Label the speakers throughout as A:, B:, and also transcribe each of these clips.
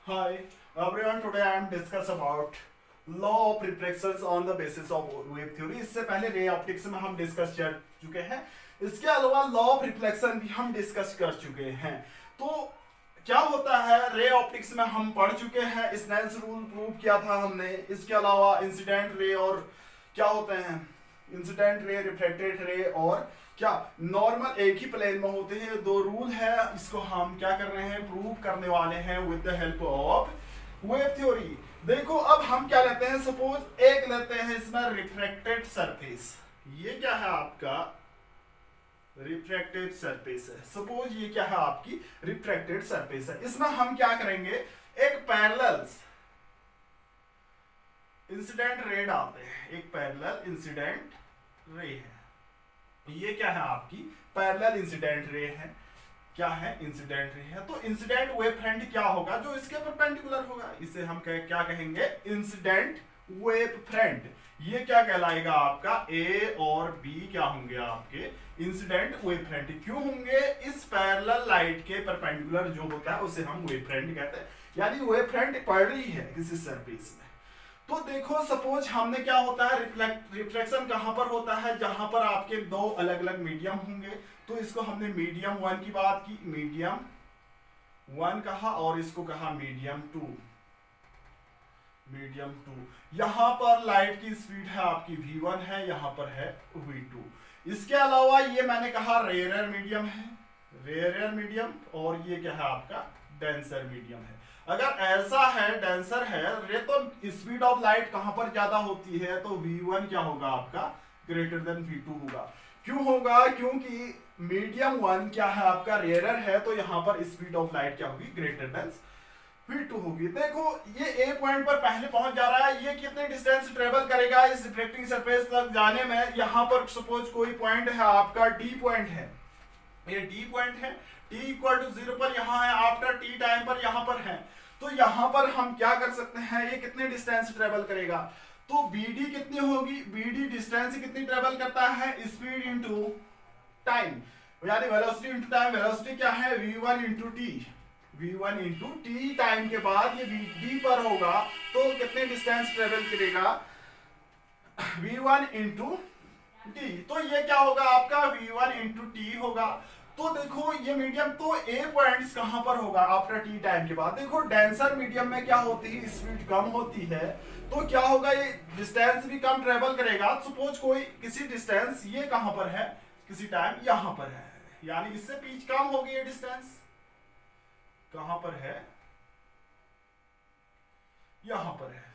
A: Hi everyone, today I am discuss about law of reflections on the basis of wave theory। इससे पहले ray optics में हम discuss कर चुके हैं, इसके अलावा लॉ ऑफ रिफ्लेक्शन भी हम डिस्कस कर चुके हैं। तो क्या होता है, रे ऑप्टिक्स में हम पढ़ चुके हैं, स्नेल्स रूल प्रूव किया था हमने। इसके अलावा इंसिडेंट रे और क्या होते हैं, इंसिडेंट रे, रिफ्लेक्टेड रे और क्या नॉर्मल एक ही प्लेन में होते हैं। दो रूल है, इसको हम क्या कर रहे हैं, प्रूव करने वाले हैं with the help of wave theory. देखो अब हम क्या लेते हैं, सपोज एक लेते हैं इसमें रिफ्रैक्टेड सरफेस। ये क्या है आपका रिफ्रैक्टेड सरफेस है। सपोज ये क्या है आपकी रिफ्रैक्टेड सरफेस है। इसमें हम क्या करेंगे, एक पैरेलल इंसिडेंट रे डालते हैं, एक पैरेलल इंसिडेंट रे है। ये क्या है आपकी पैरेलल इंसिडेंट रे है। क्या है, इंसिडेंट रे है। तो इंसिडेंट वेव फ्रंट क्या होगा, जो इसके परपेंडिकुलर होगा, इसे हम क्या कहेंगे, इंसिडेंट वेव फ्रंट। ये क्या कहलाएगा आपका, ए और बी क्या होंगे आपके इंसिडेंट वेव फ्रंट। क्यों होंगे, इस पैरेलल लाइट के परपेंडिकुलर जो होता है उसे हम वेव फ्रंट कहते हैं, यानी वेव फ्रंट पड़ रही है किसी सरफेस में। तो देखो सपोज हमने क्या होता है, रिफ्लेक्शन कहां पर होता है, जहां पर आपके दो अलग अलग मीडियम होंगे। तो इसको हमने मीडियम वन की बात की, मीडियम वन कहा, और इसको कहा मीडियम टू, मीडियम टू। यहां पर लाइट की स्पीड है आपकी v1 है, यहां पर है v2। इसके अलावा ये मैंने कहा रेयर मीडियम है, रेयर मीडियम, और ये क्या है आपका डेंसर मीडियम है। अगर ऐसा है, डेंसर है रे, तो स्पीड ऑफ लाइट कहां पर ज्यादा होती है, तो v1 क्या होगा आपका ग्रेटर देन v2 होगा। क्यों होगा, क्योंकि मीडियम वन क्या है आपका रेयर है, तो यहां पर स्पीड ऑफ लाइट क्या होगी, ग्रेटर देन v2 होगी। देखो ये ए पॉइंट पर पहले पहुंच जा रहा है, ये कितने डिस्टेंस ट्रेवल करेगा इस रिफ्लेक्टिंग सरफेस तक जाने में। यहां पर सपोज कोई पॉइंट है आपका डी पॉइंट है, ये डी पॉइंट है, t इक्वल टू 0 पर यहाँ है, आफ्टर t टाइम पर यहाँ पर है। तो यहाँ पर हम क्या कर सकते हैं, ये कितने डिस्टेंस ट्रेवल करेगा, तो bd कितनी होगी, bd डिस्टेंस कितनी ट्रेवल करता है, स्पीड इंटू टाइम, यानी वेलोसिटी इंटू टाइम। वेलोसिटी क्या है, v1 into T, v1 into T time के बाद ये bd पर होगा, तो कितने डिस्टेंस ट्रेवल करेगा, v1 इंटू टी। तो ये क्या होगा आपका v1 इंटू टी होगा। तो देखो ये मीडियम, तो ए पॉइंट्स कहां पर होगा आफ्टर टी टाइम के बाद। देखो डेंसर मीडियम में क्या होती है, स्पीड कम होती है, तो क्या होगा, ये डिस्टेंस भी कम ट्रेवल करेगा। सपोज कोई किसी डिस्टेंस ये कहां पर है, किसी टाइम यहां पर है, यानी इससे पीच कम होगी। ये डिस्टेंस कहां पर है, यहां पर है,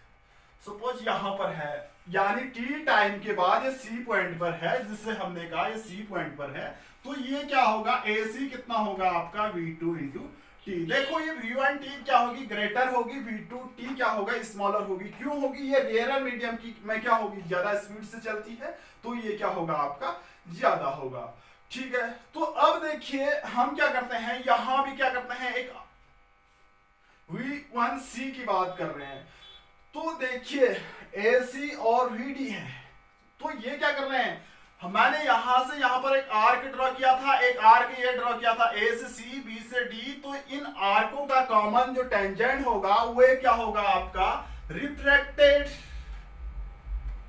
A: सपोज यहां पर है, यानी टी टाइम के बाद ये सी पॉइंट पर है, जिससे हमने कहा ये सी पॉइंट पर है। तो ये क्या होगा, ए सी कितना होगा आपका v2 इंटू टी। देखो ये v1 टी क्या होगी, ग्रेटर होगी, v2 टी क्या होगा, स्मॉलर होगी। क्यों होगी, ये रेयर मीडियम की में क्या होगी, ज्यादा स्पीड से चलती है, तो ये क्या होगा आपका ज्यादा होगा। ठीक है, तो अब देखिए हम क्या करते हैं, यहां भी क्या करते हैं, एक v1c की बात कर रहे हैं। तो देखिए AC और VD है, तो ये क्या कर रहे हैं, मैंने यहां से यहां पर एक आर्क ड्रॉ किया था, एक आर्क ये ड्रॉ किया था A से C, B से D। तो इन आर्कों का कॉमन जो टेंजेंट होगा वो क्या होगा आपका रिफ्रैक्टेड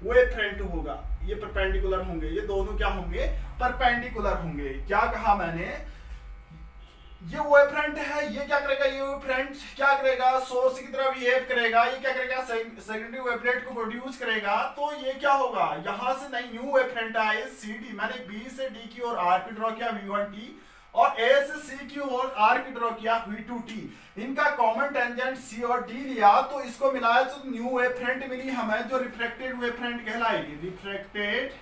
A: वेव फ्रंट होगा। ये परपेंडिकुलर होंगे, ये दोनों क्या होंगे, परपेंडिकुलर होंगे। क्या कहा मैंने, ये वेव फ्रंट है, ये क्या करेगा, ये वेव फ्रंट क्या करेगा, सोर्स की तरफ बिहेव करेगा, ये क्या करेगा, सेकेंडरी वेवलेट को प्रोड्यूस करेगा। तो ये क्या होगा, यहां से नई न्यू वेव फ्रंट आए CD, मैंने B से D की ओर आर्क ड्रॉ किया v1t, और A से C की ओर आर्क ड्रॉ किया v2t। इनका कॉमन टेंजेंट C और D लिया, तो इसको मिलाया तो न्यू वेव फ्रंट मिली हमें, जो रिफ्लेक्टेड वेव फ्रंट कहलाएगी, रिफ्लेक्टेड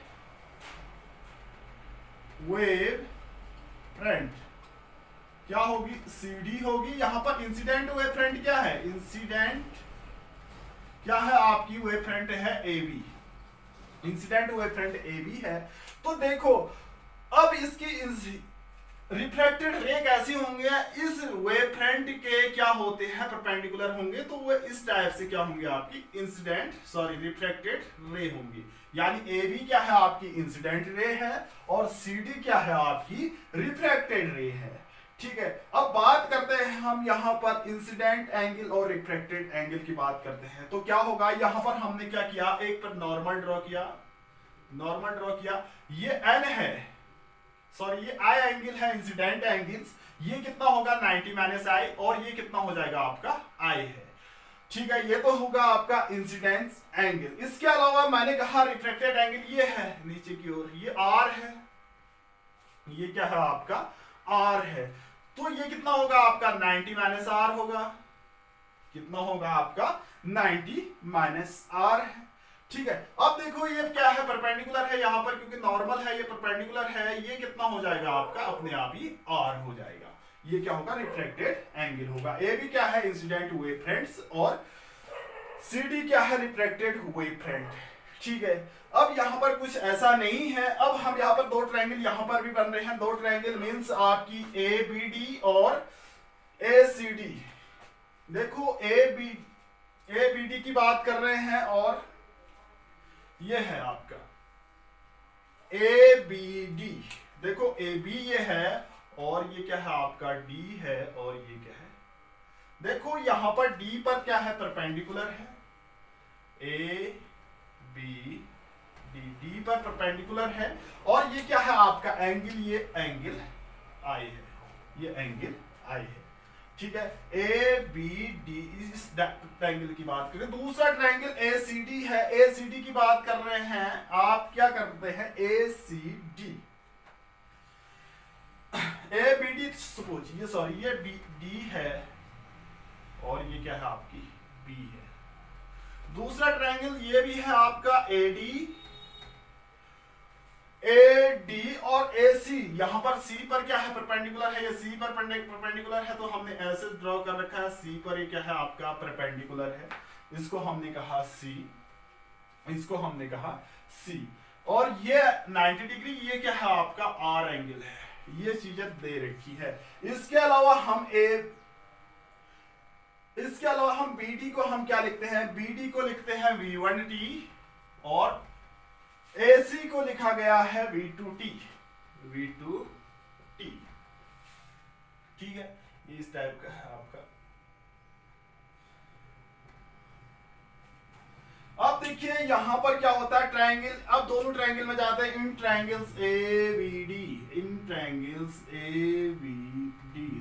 A: वेव फ्रंट क्या होगी, CD होगी। यहां पर इंसिडेंट वेव फ्रंट क्या है, इंसिडेंट क्या है आपकी वेव फ्रंट है AB, incident wave front AB है। तो देखो अब इसकी रिफ्लेक्टेड रे कैसी होंगे, इस वेव फ्रंट के क्या होते हैं, परपेंडिकुलर होंगे, तो वो इस टाइप से क्या होंगे आपकी रिफ्लेक्टेड रे होंगी। यानी AB क्या है आपकी इंसिडेंट रे है, और CD क्या है आपकी रिफ्लेक्टेड रे है। ठीक है, अब बात करते हैं हम यहाँ पर इंसिडेंट एंगल और रिफ्रैक्टेड एंगल की बात करते हैं। तो क्या होगा, यहाँ पर हमने क्या किया, एक पर नॉर्मल ड्रॉ किया, ये एन है, सॉरी ये आई एंगल है, इंसिडेंट एंगल्स, ये कितना होगा 90 माइनस आई, और ये कितना हो जाएगा आपका आई है। ठीक है, ये तो होगा आपका इंसिडेंस एंगल। इसके अलावा मैंने कहा रिफ्रैक्टेड एंगल ये है नीचे की ओर, ये आर है, ये क्या है आपका आर है, तो ये कितना होगा आपका 90 माइनस आर होगा, कितना होगा आपका 90 माइनस आर है। ठीक है, अब देखो ये क्या है, परपेंडिकुलर है यहाँ पर, क्योंकि नॉर्मल है, ये परपेंडिकुलर है, ये कितना हो जाएगा आपका अपने आप ही आर हो जाएगा, ये क्या होगा रिफ्लेक्टेड एंगल होगा। ए भी क्या है इंसिडेंट वेवफ्रंट्स, और सी डी क्या है रिफ्लेक्टेड वेवफ्रंट। ठीक है, अब यहाँ पर कुछ ऐसा नहीं है, अब हम यहाँ पर दो ट्रायंगल यहाँ पर भी बन रहे हैं, दो ट्रायंगल मीन्स आपकी ए बी डी और ए सी डी। देखो ए बी डी की बात कर रहे हैं, और ये है आपका ए बी डी, देखो ए बी ये है, और ये क्या है आपका डी है, और ये क्या है, देखो यहां पर डी पर क्या है परपेंडिकुलर है, ए बी डी, डी पर परपेंडिकुलर है, और ये क्या है आपका एंगल, ये एंगल आई है, ये एंगल आई है। ठीक है, ए बी डी इस ट्रायंगल की बात करें। दूसरा ट्रायंगल ए सी डी है, ए सी डी की बात कर रहे हैं, आप क्या करते हैं A C D, A B D suppose ये, सॉरी ये बी डी है, और ये क्या है आपकी बी है। दूसरा ट्रायंगल ये भी है आपका ए डी और ए सी, यहां पर सी पर क्या है परपेंडिकुलर है, ये सी पर परपेंडिकुलर है, तो हमने ऐसे ड्रॉ कर रखा है, सी पर ये क्या है आपका परपेंडिकुलर है, इसको हमने कहा सी, इसको हमने कहा सी, और ये 90 डिग्री, ये क्या है आपका आर एंगल है, ये चीजें दे रखी है। इसके अलावा हम BD को हम क्या लिखते हैं, BD को लिखते हैं V1T, और AC को लिखा गया है V2T। ठीक है, इस टाइप का है आपका। अब देखिए यहां पर क्या होता है ट्रायंगल, अब दोनों ट्रायंगल में जाते हैं, इन triangles ABD,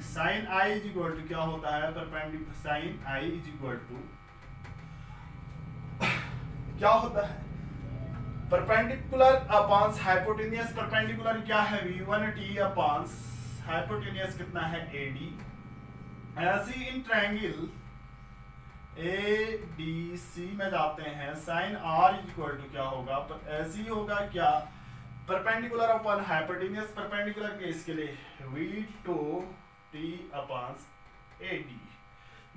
A: sine i is equal to क्या होता है perpendicular, sine i is equal to क्या होता है परपेंडिकुलर अपॉन हाइपोटेनियस, परपेंडिकुलर क्या है V1T अपॉन हाइपोटेनियस कितना है AD। ऐसी इन ट्रायंगल ADC में जाते हैं, साइन R इक्वल टू क्या होगा, पर ऐसी होगा क्या perpendicular upon hypotenuse, perpendicular case के लिए V2T अपॉन AD।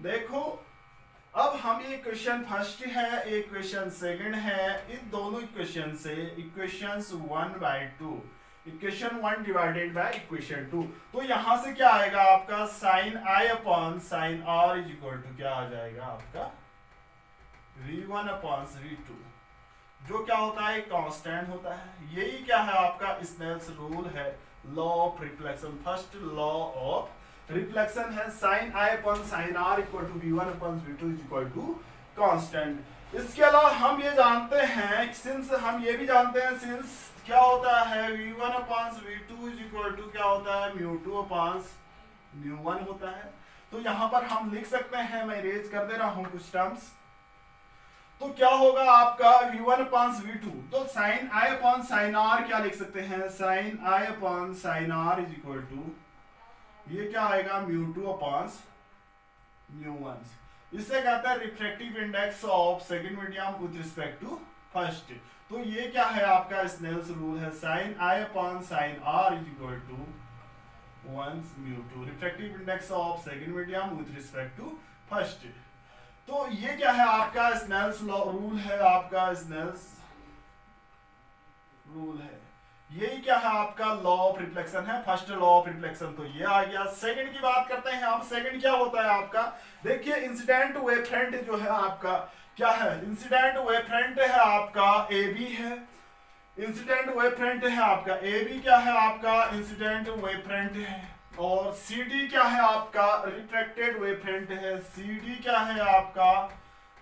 A: देखो अब हम ये क्वेश्चन फर्स्ट है, एक क्वेश्चन सेकंड है, इन दोनों इक्वेशन से equations 1/2, equation 1 divided by equation 2, तो यहां से क्या आएगा आपका sine i upon sine r is equal to क्या आ जाएगा आपका V1 अपॉन V2, जो क्या होता है कांस्टेंट होता है। यही क्या है आपका स्नेल्स रूल है, law of reflection, first law of reflection है, sine i upon sine r are टू V1 upon V2 is equal to constant. इसके अलावा हम ये जानते हैं, सिंस हम ये भी जानते हैं, सिंस क्या होता है V1 upon V2 is equal to क्या होता है μ2 अपॉन μ1 होता है, तो यहां पर हम लिख सकते हैं, मैं इरेज कर दे रहा हूं कुछ टर्म्स, तो क्या होगा आपका V1 अपॉन V2, तो sine i upon sine r क्या लिख सकते हैं, sine i upon sine r is equal to ये क्या आएगा μ2 अपॉन μ1। इससे कहते हैं refractive index of second medium with respect to first, तो ये क्या है आपका स्नेल्स रूल है, sine i upon sine r is equal to 1 μ2, refractive index of second medium with respect to first. तो ये क्या है आपका स्नेल्स रूल है, आपका स्नेल्स रूल है, यही क्या है आपका लॉ ऑफ रिफ्लेक्शन है, फर्स्ट लॉ ऑफ रिफ्लेक्शन तो ये आ गया। सेकंड की बात करते हैं, आप सेकंड क्या होता है आपका, देखिए इंसिडेंट वेवफ्रंट जो है आपका क्या है, इंसिडेंट वेवफ्रंट है आपका AB है, इंसिडेंट वेवफ्रंट है आपका AB क्या है आपका इंसिडेंट वेवफ्रंट है, और CD क्या है आपका रिफ्रैक्टेड वेवफ्रंट है, CD क्या है आपका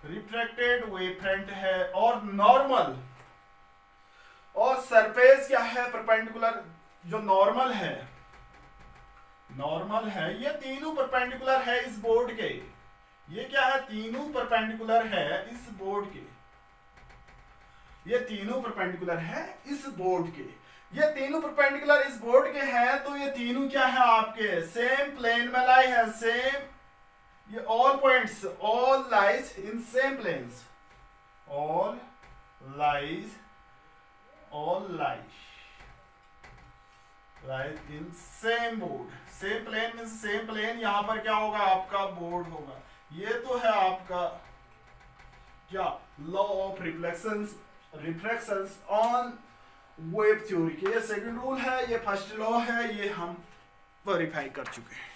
A: रिफ्रैक्टेड वेवफ्रंट है, और नॉर्मल और सरफेस क्या है परपेंडिकुलर, जो नॉर्मल है ये तीनों परपेंडिकुलर है इस बोर्ड के, ये क्या है तीनों परपेंडिकुलर है इस बोर्ड के, ये तीनों परपेंडिकुलर है इस बोर्ड के, ये तीनों परपेंडिकुलर इस बोर्ड के हैं, तो ये तीनों क्या है आपके सेम प्लेन में लाई है, सेम, ये all points all lies in same planes, all lies in same board, same plane means same plane, यहां पर क्या होगा आपका बोर्ड होगा। ये तो है आपका क्या law of reflections on wave theory के, ये सेकंड रूल है, ये फर्स्ट लॉ है, ये हम वेरीफाई कर चुके हैं।